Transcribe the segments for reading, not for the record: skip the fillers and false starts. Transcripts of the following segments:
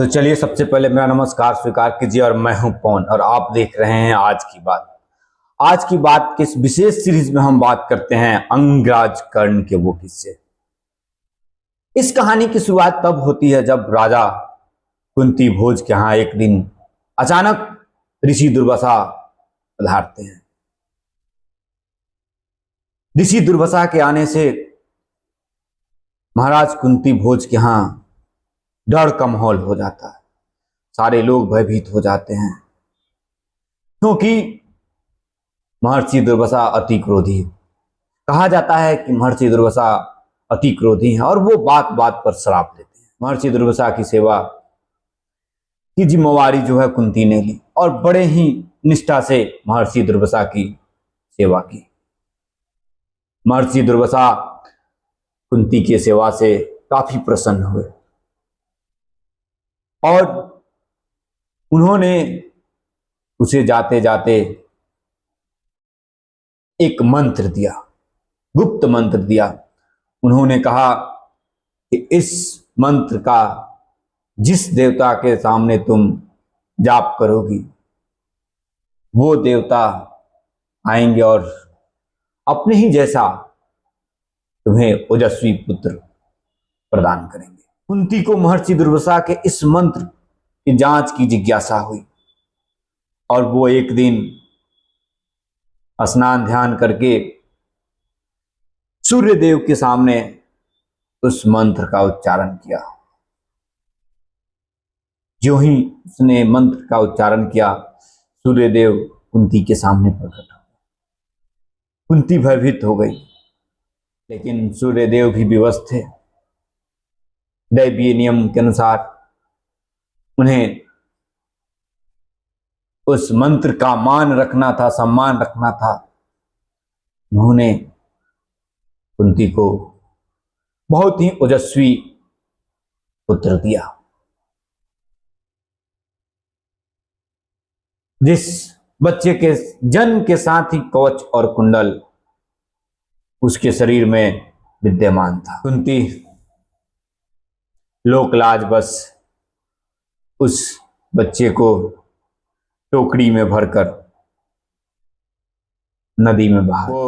तो चलिए सबसे पहले मेरा नमस्कार स्वीकार कीजिए और मैं हूं पवन और आप देख रहे हैं आज की बात। आज की बात के इस विशेष सीरीज में हम बात करते हैं अंगराज कर्ण के वो किस्से। इस कहानी की शुरुआत तब होती है जब राजा कुंती भोज के यहाँ एक दिन अचानक ऋषि दुर्वासा पधारते हैं। ऋषि दुर्वासा के आने से महाराज कुंती भोज के यहाँ डर का माहौल हो जाता है। सारे लोग भयभीत हो जाते हैं क्योंकि महर्षि दुर्वासा अति क्रोधी है। कहा जाता है कि महर्षि दुर्वासा अति क्रोधी हैं और वो बात बात पर श्राप देते हैं। महर्षि दुर्वासा की सेवा की जिम्मेवारी जो है कुंती ने ली और बड़े ही निष्ठा से महर्षि दुर्वासा की सेवा की। महर्षि दुर्वासा कुंती की सेवा से काफी प्रसन्न हुए और उन्होंने उसे जाते जाते एक मंत्र दिया, गुप्त मंत्र दिया। उन्होंने कहा कि इस मंत्र का जिस देवता के सामने तुम जाप करोगी वो देवता आएंगे और अपने ही जैसा तुम्हें ओजस्वी पुत्र प्रदान करेंगे। कुंती को महर्षि दुर्वासा के इस मंत्र की जांच की जिज्ञासा हुई और वो एक दिन स्नान ध्यान करके सूर्य देव के सामने उस मंत्र का उच्चारण किया। जो ही उसने मंत्र का उच्चारण किया सूर्य देव कुंती के सामने प्रकट हो गए। कुंती भयभीत हो गई, लेकिन सूर्य देव भी विवश थे। दैवीय नियम के अनुसार उन्हें उस मंत्र का मान रखना था, सम्मान रखना था। उन्होंने कुंती को बहुत ही ओजस्वी पुत्र दिया। जिस बच्चे के जन्म के साथ ही कवच और कुंडल उसके शरीर में विद्यमान था। कुंती लोकलाज बस उस बच्चे को टोकरी में भरकर नदी में बहा। वो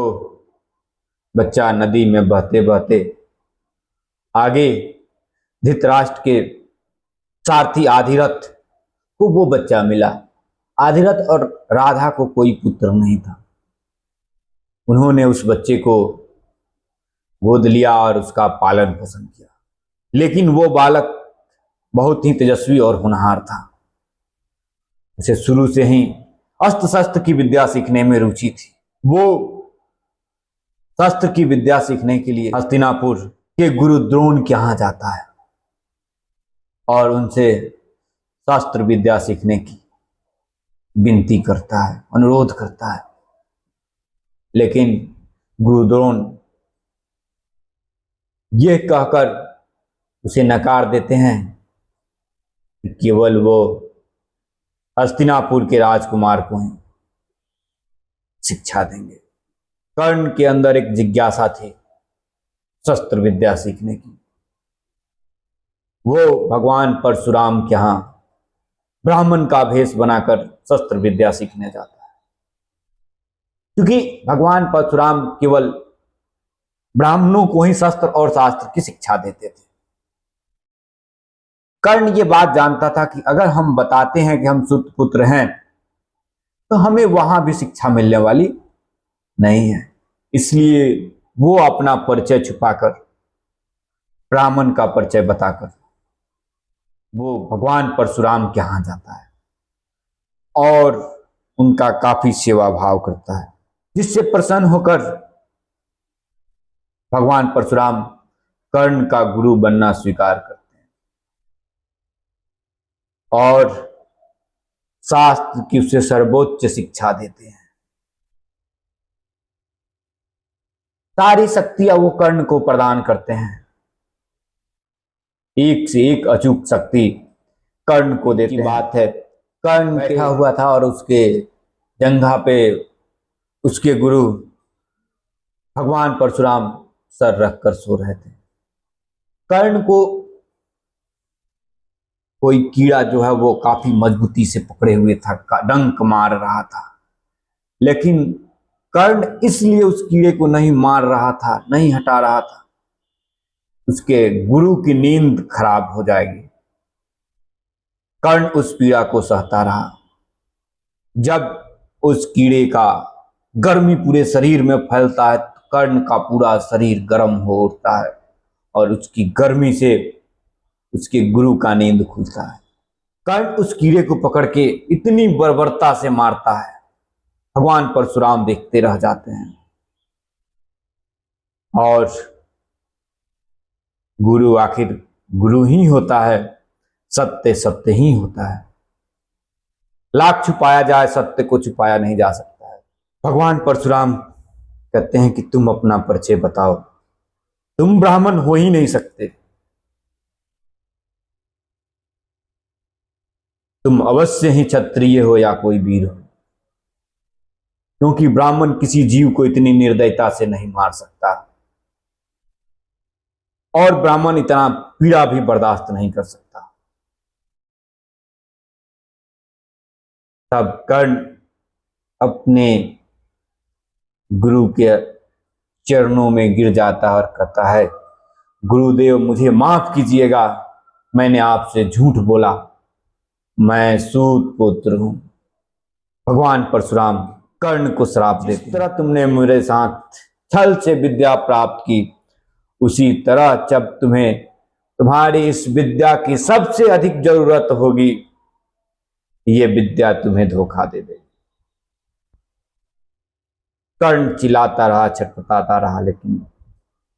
बच्चा नदी में बहते बहते आगे धृतराष्ट्र के सारथी आधिरथ को वो बच्चा मिला। आधिरथ और राधा को कोई पुत्र नहीं था। उन्होंने उस बच्चे को गोद लिया और उसका पालन पोषण किया, लेकिन वो बालक बहुत ही तेजस्वी और होनहार था। उसे शुरू से ही अस्त्र शस्त्र की विद्या सीखने में रुचि थी। वो शस्त्र की विद्या सीखने के लिए हस्तिनापुर के गुरु द्रोण के यहाँ जाता है और उनसे शस्त्र विद्या सीखने की विनती करता है, अनुरोध करता है। लेकिन गुरु द्रोण यह कहकर उसे नकार देते हैं कि केवल वो हस्तिनापुर के राजकुमार को ही शिक्षा देंगे। कर्ण के अंदर एक जिज्ञासा थी शस्त्र विद्या सीखने की। वो भगवान परशुराम के यहाँ ब्राह्मण का भेष बनाकर शस्त्र विद्या सीखने जाता है, क्योंकि भगवान परशुराम केवल ब्राह्मणों को ही शस्त्र और शास्त्र की शिक्षा देते थे। कर्ण ये बात जानता था कि अगर हम बताते हैं कि हम सूत पुत्र हैं तो हमें वहां भी शिक्षा मिलने वाली नहीं है। इसलिए वो अपना परिचय छुपाकर ब्राह्मण का परिचय बताकर वो भगवान परशुराम के यहाँ जाता है और उनका काफी सेवा भाव करता है, जिससे प्रसन्न होकर भगवान परशुराम कर्ण का गुरु बनना स्वीकार करते हैं और शास्त्र की उसे सर्वोच्च शिक्षा देते हैं। सारी शक्तियां वो कर्ण को प्रदान करते हैं। एक से एक अचूक शक्ति कर्ण को देती बात है। कर्ण बैठा हुआ था और उसके जंघा पे उसके गुरु भगवान परशुराम सर रखकर सो रहे थे। कर्ण को कोई कीड़ा जो है वो काफी मजबूती से पकड़े हुए था, डंक मार रहा था। लेकिन कर्ण इसलिए उस कीड़े को नहीं मार रहा था, नहीं हटा रहा था, उसके गुरु की नींद खराब हो जाएगी। कर्ण उस पीड़ा को सहता रहा। जब उस कीड़े का गर्मी पूरे शरीर में फैलता है तो कर्ण का पूरा शरीर गर्म हो उठता है और उसकी गर्मी से उसके गुरु का नींद खुलता है। कर्ण उस कीड़े को पकड़ के इतनी बर्बरता से मारता है, भगवान परशुराम देखते रह जाते हैं। और गुरु आखिर गुरु ही होता है, सत्य सत्य ही होता है। लाख छुपाया जाए, सत्य को छुपाया नहीं जा सकता है। भगवान परशुराम कहते हैं कि तुम अपना परिचय बताओ, तुम ब्राह्मण हो ही नहीं सकते, तुम अवश्य ही क्षत्रिय हो या कोई वीर हो, क्योंकि ब्राह्मण किसी जीव को इतनी निर्दयता से नहीं मार सकता और ब्राह्मण इतना पीड़ा भी बर्दाश्त नहीं कर सकता। तब कर्ण अपने गुरु के चरणों में गिर जाता है और कहता है, गुरुदेव मुझे माफ कीजिएगा, मैंने आपसे झूठ बोला, मैं सूत पुत्र हूं। भगवान परशुराम कर्ण को श्राप देते, जिस तरह तुमने मेरे साथ छल से विद्या प्राप्त की, उसी तरह जब तुम्हें तुम्हारी इस विद्या की सबसे अधिक जरूरत होगी, ये विद्या तुम्हें धोखा दे देगी। कर्ण चिल्लाता रहा, छटपटाता रहा, लेकिन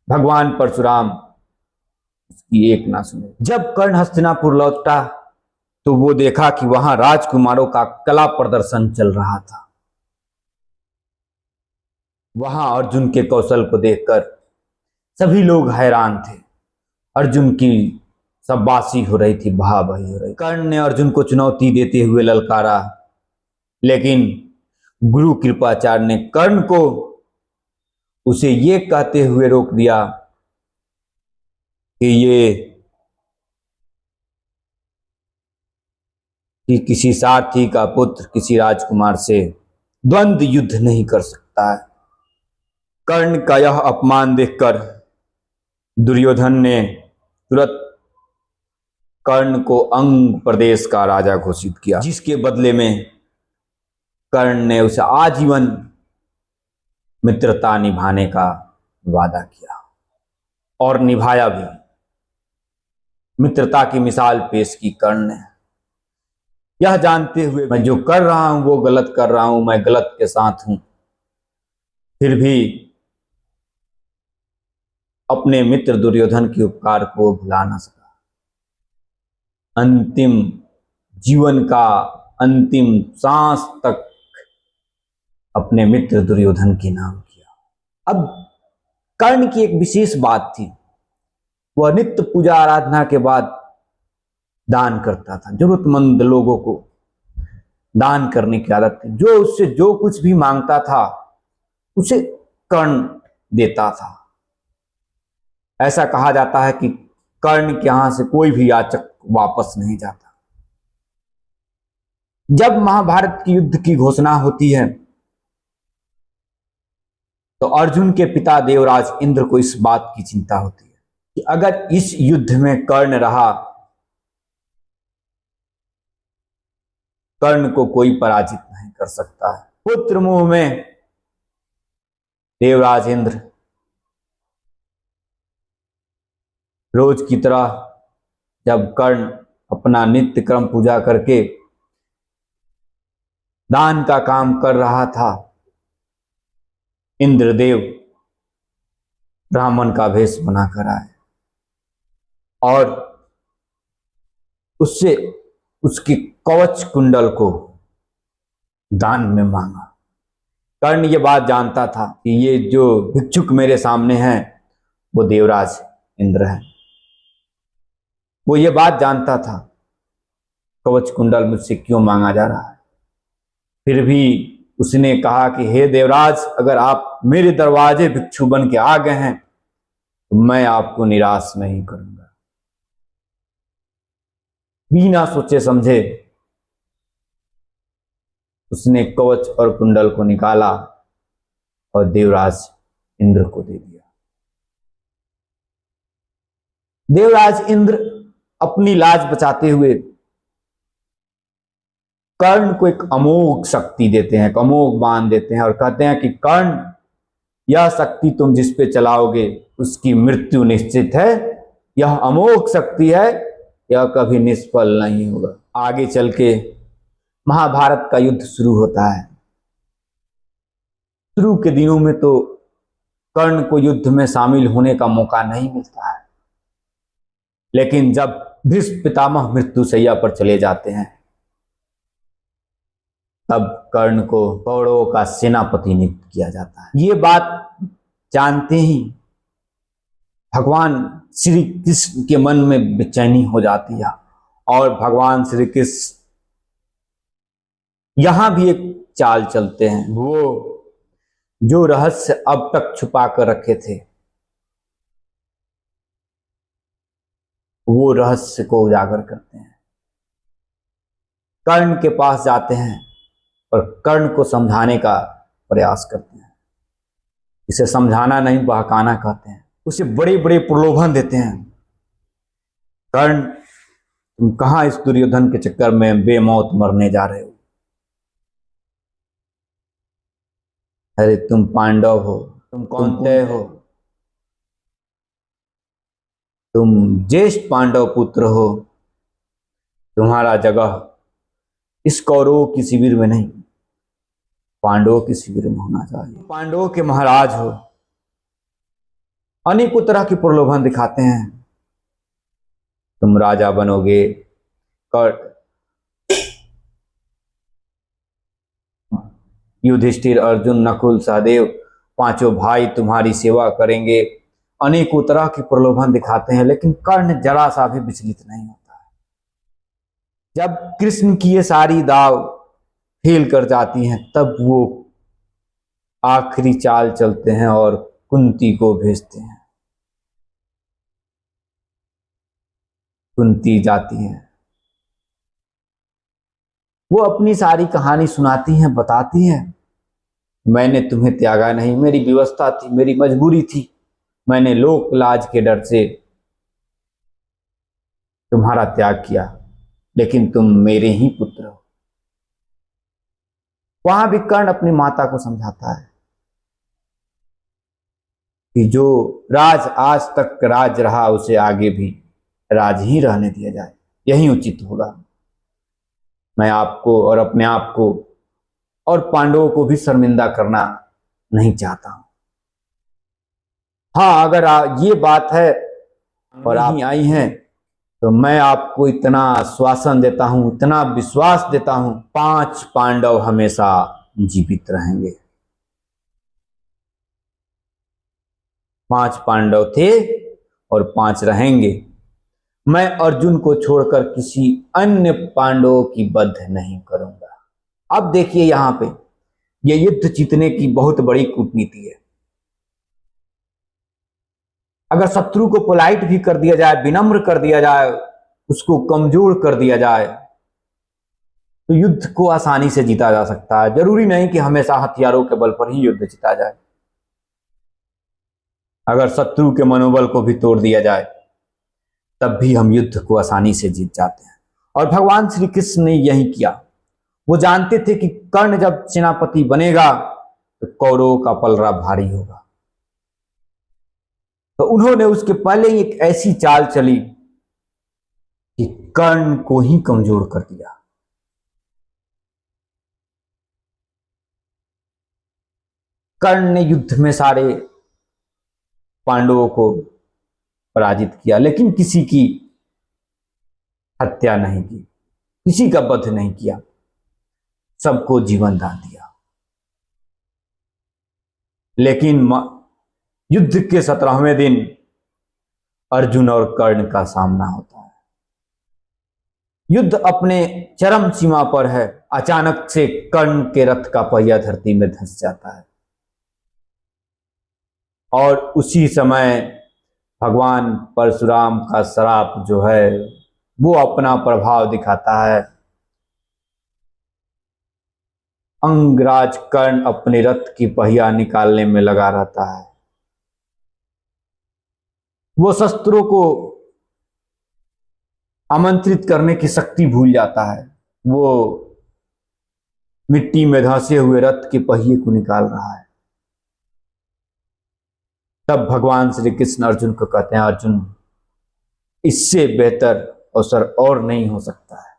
भगवान परशुराम उसकी एक ना सुने। जब कर्ण हस्तिनापुर लौटा तो वो देखा कि वहां राजकुमारों का कला प्रदर्शन चल रहा था। वहां अर्जुन के कौशल को देखकर सभी लोग हैरान थे। अर्जुन की शाबाशी हो रही थी, वाह वाही हो रही। कर्ण ने अर्जुन को चुनौती देते हुए ललकारा, लेकिन गुरु कृपाचार्य ने कर्ण को उसे ये कहते हुए रोक दिया कि किसी सारथी का पुत्र किसी राजकुमार से द्वंद्व युद्ध नहीं कर सकता है। कर्ण का यह अपमान देखकर दुर्योधन ने तुरंत कर्ण को अंग प्रदेश का राजा घोषित किया, जिसके बदले में कर्ण ने उसे आजीवन मित्रता निभाने का वादा किया और निभाया भी। मित्रता की मिसाल पेश की कर्ण ने, यह जानते हुए मैं जो कर रहा हूं वो गलत कर रहा हूं, मैं गलत के साथ हूं, फिर भी अपने मित्र दुर्योधन के उपकार को भुला ना सका। अंतिम जीवन का अंतिम सांस तक अपने मित्र दुर्योधन के नाम किया। अब कर्ण की एक विशेष बात थी, वह नित्य पूजा आराधना के बाद दान करता था। जरूरतमंद लोगों को दान करने की आदत थी। जो उससे जो कुछ भी मांगता था उसे कर्ण देता था। ऐसा कहा जाता है कि कर्ण के यहां से कोई भी याचक वापस नहीं जाता। जब महाभारत की युद्ध की घोषणा होती है तो अर्जुन के पिता देवराज इंद्र को इस बात की चिंता होती है कि अगर इस युद्ध में कर्ण रहा, कर्ण को कोई पराजित नहीं कर सकता है। पुत्र मुंह में देवराज इंद्र रोज की तरह जब कर्ण अपना नित्य क्रम पूजा करके दान का काम कर रहा था, इंद्रदेव ब्राह्मण का वेश बनाकर आए और उससे उसके कवच कुंडल को दान में मांगा। कर्ण ये बात जानता था कि ये जो भिक्षुक मेरे सामने हैं वो देवराज इंद्र है। वो ये बात जानता था कवच कुंडल मुझसे क्यों मांगा जा रहा है। फिर भी उसने कहा कि हे देवराज, अगर आप मेरे दरवाजे भिक्षु बन के आ गए हैं तो मैं आपको निराश नहीं करूंगा। बिना सोचे समझे उसने कवच और कुंडल को निकाला और देवराज इंद्र को दे दिया। देवराज इंद्र अपनी लाज बचाते हुए कर्ण को एक अमोघ शक्ति देते हैं, एक अमोघ बाण देते हैं और कहते हैं कि कर्ण, यह शक्ति तुम जिस पे चलाओगे उसकी मृत्यु निश्चित है। यह अमोघ शक्ति है, यह कभी निष्फल नहीं होगा। आगे चल के महाभारत का युद्ध शुरू होता है। शुरू के दिनों में तो कर्ण को युद्ध में शामिल होने का मौका नहीं मिलता है, लेकिन जब भीष्म पितामह मृत्युशैया पर चले जाते हैं तब कर्ण को कौरवों का सेनापति नियुक्त किया जाता है। ये बात जानते ही भगवान श्री कृष्ण के मन में बेचैनी हो जाती है और भगवान श्री कृष्ण यहां भी एक चाल चलते हैं। वो जो रहस्य अब तक छुपा कर रखे थे वो रहस्य को उजागर करते हैं। कर्ण के पास जाते हैं और कर्ण को समझाने का प्रयास करते हैं। इसे समझाना नहीं, बहकाना कहते हैं। उसे बड़े बड़े प्रलोभन देते हैं। कर्ण, तुम कहां इस दुर्योधन के चक्कर में बेमौत मरने जा रहे हो? अरे तुम पांडव हो, तुम कौन्तेय हो, तुम ज्येष्ठ पांडव पुत्र हो। तुम्हारा जगह इस कौरवों की शिविर में नहीं, पांडवों की शिविर में होना चाहिए। पांडवों के महाराज हो। अनेकों तरह के प्रलोभन दिखाते हैं। तुम राजा बनोगे, युधिष्ठिर, अर्जुन, नकुल, सहदेव पांचों भाई तुम्हारी सेवा करेंगे। अनेकों तरह के प्रलोभन दिखाते हैं, लेकिन कर्ण जरा सा भी विचलित नहीं होता है। जब कृष्ण की ये सारी दाव फेल कर जाती हैं तब वो आखिरी चाल चलते हैं और कुंती को भेजते हैं। कुंती जाती है, वो अपनी सारी कहानी सुनाती हैं, बताती हैं, मैंने तुम्हें त्यागा नहीं, मेरी व्यवस्था थी, मेरी मजबूरी थी। मैंने लोक लाज के डर से तुम्हारा त्याग किया, लेकिन तुम मेरे ही पुत्र हो। वहां भी कर्ण अपनी माता को समझाता है कि जो राज आज तक राज रहा उसे आगे भी राज ही रहने दिया जाए, यही उचित होगा। मैं आपको और अपने आप को और पांडवों को भी शर्मिंदा करना नहीं चाहता हूं। हाँ, अगर ये बात है और आप आई हैं तो मैं आपको इतना आश्वासन देता हूं, इतना विश्वास देता हूं, 5 पांडव हमेशा जीवित रहेंगे। 5 पांडव थे और 5 रहेंगे। मैं अर्जुन को छोड़कर किसी अन्य पांडवों की वध नहीं करूंगा। अब देखिए, यहां पे ये युद्ध जीतने की बहुत बड़ी कूटनीति है। अगर शत्रु को पोलाइट भी कर दिया जाए, विनम्र कर दिया जाए, उसको कमजोर कर दिया जाए तो युद्ध को आसानी से जीता जा सकता है। जरूरी नहीं कि हमेशा हथियारों के बल पर ही युद्ध जीता जाए। अगर शत्रु के मनोबल को भी तोड़ दिया जाए तब भी हम युद्ध को आसानी से जीत जाते हैं। और भगवान श्री कृष्ण ने यही किया। वो जानते थे कि कर्ण जब सेनापति बनेगा तो कौरवों का पलड़ा भारी होगा, तो उन्होंने उसके पहले ही एक ऐसी चाल चली कि कर्ण को ही कमजोर कर दिया। कर्ण ने युद्ध में सारे पांडवों को पराजित किया, लेकिन किसी की हत्या नहीं की, किसी का वध नहीं किया, सबको जीवन दान दिया। लेकिन युद्ध के 17वें दिन अर्जुन और कर्ण का सामना होता है। युद्ध अपने चरम सीमा पर है। अचानक से कर्ण के रथ का पहिया धरती में धंस जाता है और उसी समय भगवान परशुराम का श्राप जो है वो अपना प्रभाव दिखाता है। अंगराज कर्ण अपने रथ की पहिया निकालने में लगा रहता है। वो शस्त्रों को आमंत्रित करने की शक्ति भूल जाता है। वो मिट्टी में धंसे हुए रथ के पहिए को निकाल रहा है। तब भगवान श्री कृष्ण अर्जुन को कहते हैं, अर्जुन, इससे बेहतर अवसर और नहीं हो सकता है,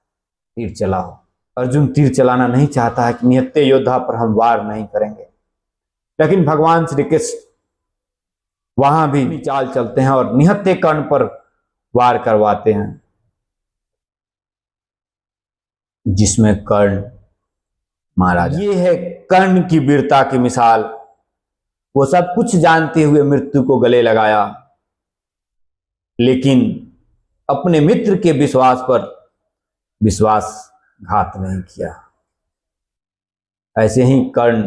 तीर चलाओ। अर्जुन तीर चलाना नहीं चाहता है कि निहत्थे योद्धा पर हम वार नहीं करेंगे, लेकिन भगवान श्री कृष्ण वहां भी चाल चलते हैं और निहत्थे कर्ण पर वार करवाते हैं, जिसमें कर्ण मारा जाता है। ये है कर्ण की वीरता की मिसाल। वो सब कुछ जानते हुए मृत्यु को गले लगाया, लेकिन अपने मित्र के विश्वास पर विश्वासघात नहीं किया। ऐसे ही कर्ण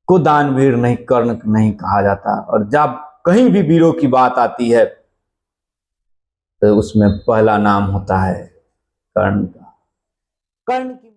को दानवीर नहीं, कर्ण नहीं कहा जाता। और जब कहीं भी वीरों की बात आती है तो उसमें पहला नाम होता है कर्ण का। कर्ण की